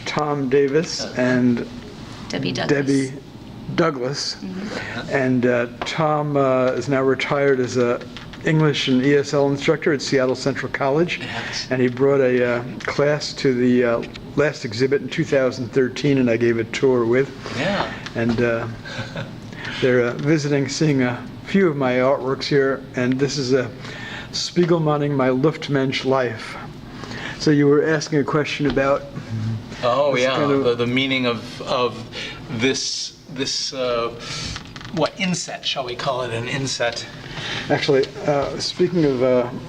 Tom Davis and Debbie Douglas. Debbie Douglas. And Tom is now retired as a English and ESL instructor at Seattle Central College. And he brought a class to the last exhibit in 2013, and I gave a tour with. Yeah. And they're visiting, seeing a few of my artworks here, and this is a Spiegelmanning my Luftmensch life. So you were asking a question about the meaning of this what inset, shall we call it, an inset? Actually, speaking of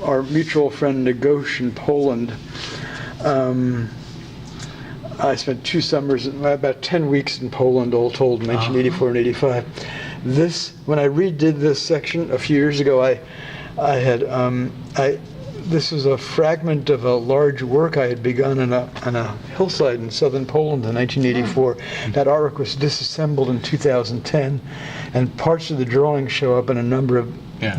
our mutual friend Negosh in Poland, I spent 2 summers, about 10 weeks in Poland, all told, in 1984 and 85. When I redid this section a few years ago, this was a fragment of a large work I had begun on a hillside in southern Poland in 1984. That artwork was disassembled in 2010, and parts of the drawings show up in a number of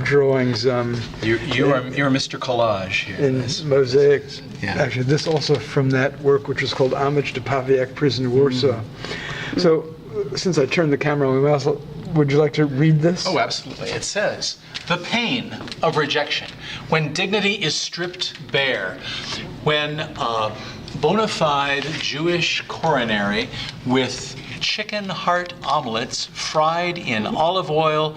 drawings. You're Mr. Collage here. In mosaic. Yeah. Actually, this also from that work, which was called Homage to Pawiak Prison, Warsaw. So, since I turned the camera on, would you like to read this? Oh, absolutely. It says, "The pain of rejection, when dignity is stripped bare, when a bona fide Jewish coronary with chicken heart omelets fried in olive oil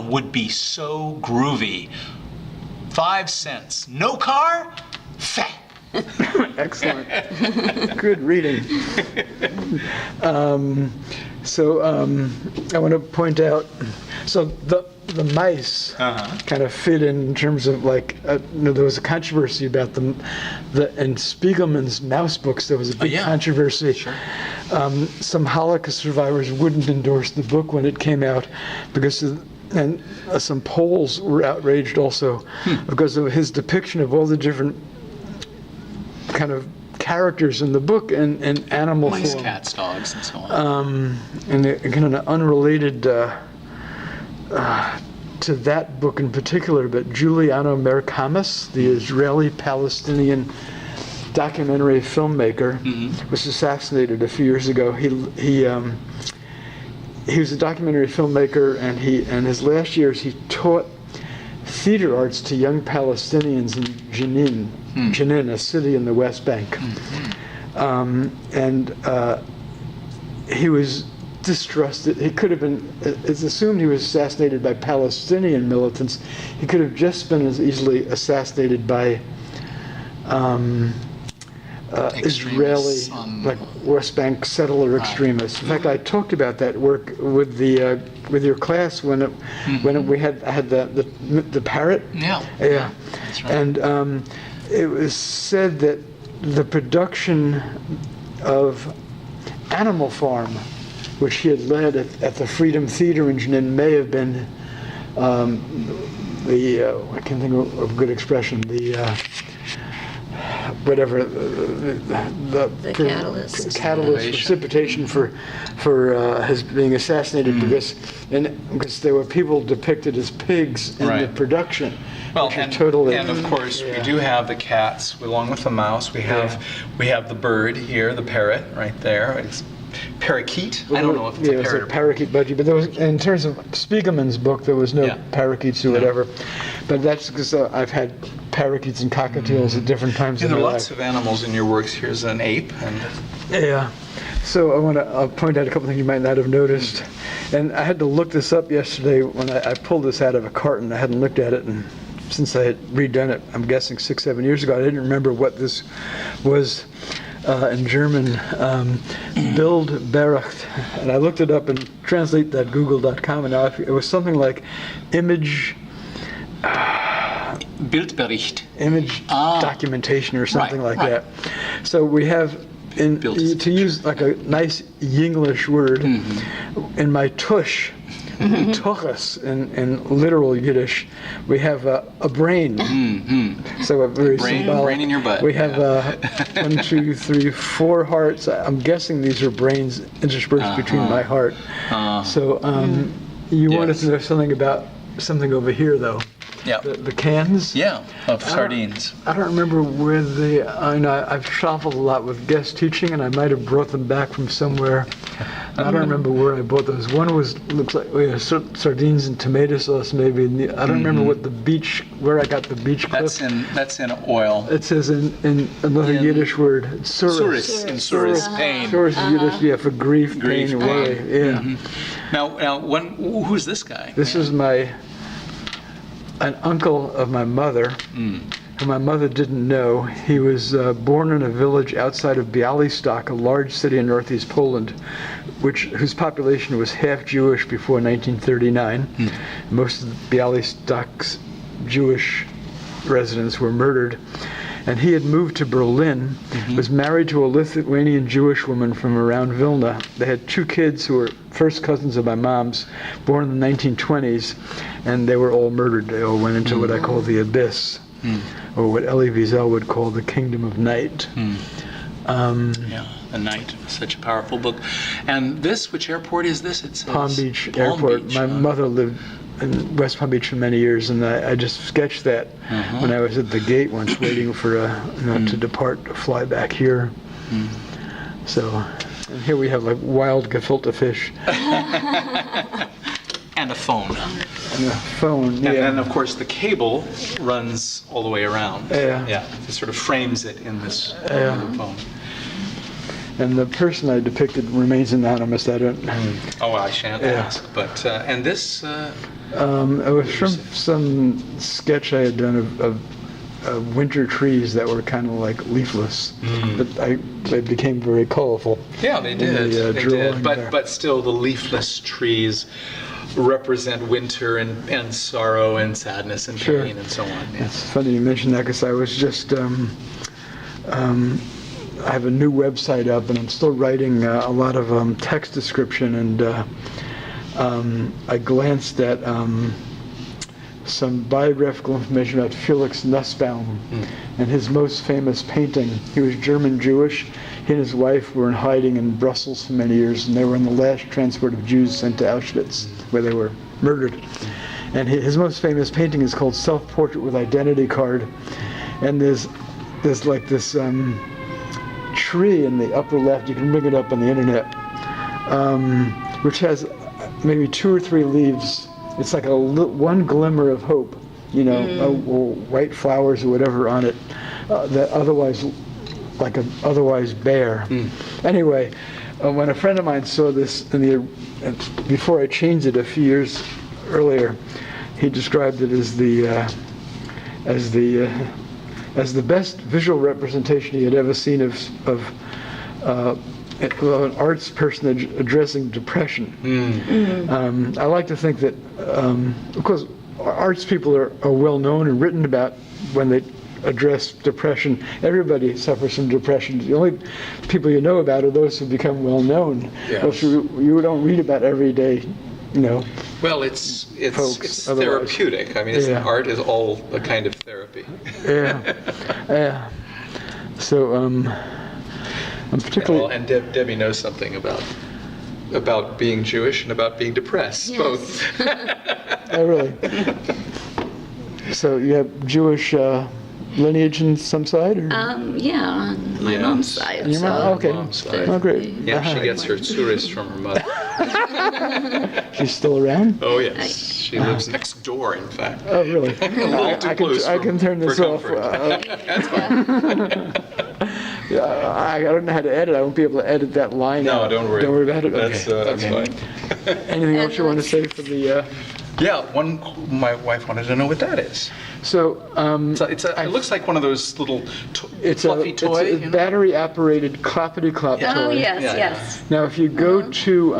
would be so groovy. 5 cents. No car? Fat." Excellent. Good reading. I want to point out, so the mice kind of fit in terms of there was a controversy about them. In Spiegelman's mouse books, there was a big controversy. Sure. Some Holocaust survivors wouldn't endorse the book when it came out because some Poles were outraged also because of his depiction of all the different kind of characters in the book and animal mice, form. Cats, dogs, and so on. And kind of unrelated to that book in particular, but Giuliano Merkamis, the Israeli-Palestinian documentary filmmaker, was assassinated a few years ago. He was a documentary filmmaker, and in his last years he taught theater arts to young Palestinians in Jenin, a city in the West Bank. He was distrusted. He could have been, it's assumed he was assassinated by Palestinian militants. He could have just been as easily assassinated by Israeli, West Bank settler extremists. In fact, I talked about that work with your class when I had the parrot. Yeah. That's right. And it was said that the production of Animal Farm, which he had led at the Freedom Theater in Jenin, may have been I can't think of a good expression, the catalyst precipitation for his being assassinated because there were people depicted as pigs in the production. Well, and of course we do have the cats along with the mouse. We have the bird here, the parrot right there. It's parakeet. I don't know if it's a parrot. It was a parakeet budgie, but there was, in terms of Spiegelman's book, there was no parakeets or whatever. But that's because I've had parakeets and cockatiels at different times in my life. There are lots of animals in your works. Here's an ape. So I'll point out a couple things you might not have noticed. And I had to look this up yesterday when I pulled this out of a carton. I hadn't looked at it, and since I had redone it, I'm guessing 6-7 years ago, I didn't remember what this was in German. Bildbericht. And I looked it up and translate that google.com, and now it was something like image... Bildbericht. Image documentation or something like that. So we have, to use like a nice Yinglish word, in my tush, tuchas in literal Yiddish, we have a brain. So a very symbolic. Brain in your butt. We have 1, 2, 3, 4 hearts. I'm guessing these are brains interspersed between my heart. You wanted to know something about something over here, though. Yeah. The cans. Yeah, of sardines. I don't remember where I've traveled a lot with guest teaching, and I might have brought them back from somewhere. I don't remember where I bought those. One looks like sardines and tomato sauce, maybe. And I don't remember where I got the beach clip. That's in oil. It says in another Yiddish word, Surus. In surus, pain. Surus is Yiddish, yeah, for grief, pain, or worry. Yeah. Mm-hmm. Now, who's this guy? This is an uncle of my mother, who my mother didn't know. He was born in a village outside of Białystok, a large city in northeast Poland, whose population was half Jewish before 1939. Most of Białystok's Jewish residents were murdered. And he had moved to Berlin, was married to a Lithuanian Jewish woman from around Vilna. They had 2 kids who were first cousins of my mom's, born in the 1920s, and they were all murdered. They all went into what I call the abyss, or what Elie Wiesel would call the kingdom of night. The Night, such a powerful book. And which airport is this? It says Palm Beach Airport. My mother lived in West Palm Beach for many years, and I just sketched that when I was at the gate once, waiting for to depart, to fly back here. So, and here we have like wild gefilte fish. And a phone. And a phone, yeah. And then, of course, the cable runs all the way around. Yeah. It sort of frames it in this phone. And the person I depicted remains anonymous. I don't. Oh, I shan't ask. But and this. It was from some sketch I had done of winter trees that were kind of like leafless, but they became very colorful. Yeah, they did. They did. But still, the leafless trees represent winter and sorrow and sadness and pain and so on. Yeah. It's funny you mention that, because I was just. I have a new website up, and I'm still writing a lot of text description, and I glanced at some biographical information about Felix Nussbaum and his most famous painting. He was German Jewish. He and his wife were in hiding in Brussels for many years, and they were in the last transport of Jews sent to Auschwitz, where they were murdered. And his most famous painting is called Self-Portrait with Identity Card, and there's like this tree in the upper left, you can bring it up on the internet, which has maybe 2 or 3 leaves. It's like one glimmer of hope, or white flowers or whatever on it, that otherwise bare. Anyway, when a friend of mine saw this before I changed it a few years earlier, he described it as the best visual representation he had ever seen of an arts person addressing depression. I like to think that, of course, arts people are well known and written about when they address depression. Everybody suffers from depression. The only people you know about are those who become well known. Yes. You don't read about every day. Well, it's therapeutic. I mean, art is all a kind of therapy. Yeah. So, I'm particularly. And Debbie knows something about being Jewish and about being depressed, both. Oh, really? So you have Jewish lineage on some side? Or? Yeah, on my mom's side. On your mom? Okay. Mom's side. Oh, great. Yeah, she gets her tsuris from her mother. She's still around? Oh, yes. She lives next door, in fact. Oh, really? I can turn this off. That's fine. I don't know how to edit. I won't be able to edit that line. No, don't worry. Don't worry about it? That's fine. Anything else you want to say for the... my wife wanted to know what that is. So, it looks like one of those little fluffy toy. It's a battery-operated clappity-clop toy. Oh, yes. Now, if you go to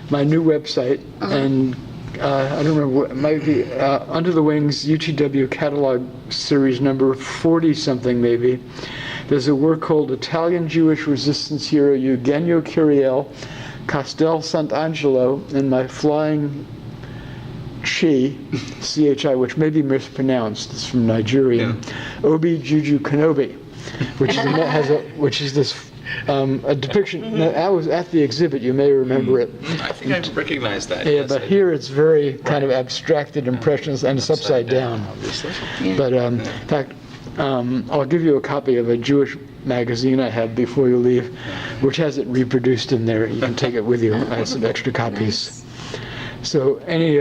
my new website, and I don't remember, it might be Under the Wings UTW catalog series number 40-something maybe, there's a work called Italian Jewish Resistance Hero Eugenio Curiel, Castel Sant'Angelo, and My Flying Chi, C-H-I, which may be mispronounced, it's from Nigeria, Obi Juju Kenobi. which is this a depiction. Now, I was at the exhibit. You may remember it. I think I recognize that. Yeah, yes, but here it's very kind of abstracted impressions, and it's upside down. Obviously. Yeah. But in fact, I'll give you a copy of a Jewish magazine I had before you leave, which has it reproduced in there. You can take it with you. I have some extra copies. So any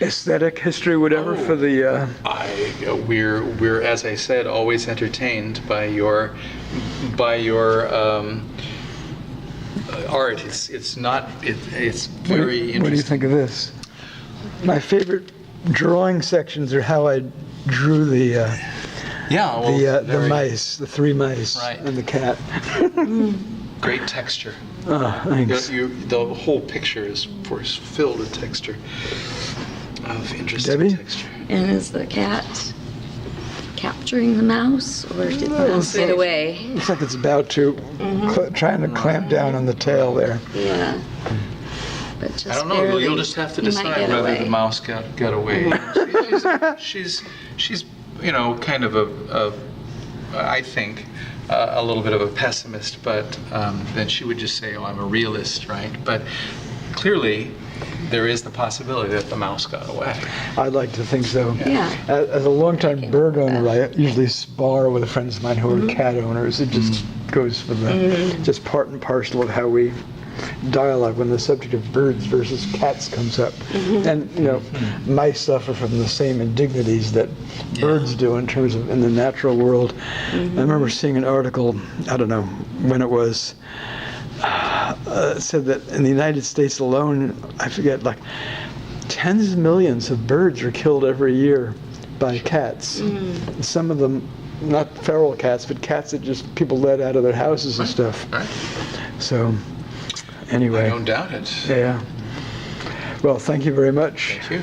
aesthetic history, whatever, for the... We're as I said, always entertained by your art. It's very interesting. What do you think of this? My favorite drawing sections are how I drew the mice, the 3 mice, Right. and the cat. Great texture. Oh, thanks. The whole picture is, of course, filled with texture. Of interesting Debbie? texture. And is the cat capturing the mouse, or did the mouse get away? Looks like it's about to, trying to clamp down on the tail there. Yeah. But just I don't know. barely. You'll just have to He might decide get whether away. the mouse got away. she's kind of I think a little bit of a pessimist, but then she would just say, "Oh, I'm a realist," right? But clearly, there is the possibility that the mouse got away. I'd like to think so. Yeah. As a longtime bird owner, I usually spar with friends of mine who are cat owners. It just goes for the just part and parcel of how we dialogue when the subject of birds versus cats comes up. And mice suffer from the same indignities that birds do in terms of in the natural world. I remember seeing an article, I don't know when it was, said that in the United States alone, I forget, like tens of millions of birds are killed every year by cats. Some of them, not feral cats, but cats that just people let out of their houses and stuff. Right. So, anyway. I don't doubt it. Yeah. Well, thank you very much. Thank you.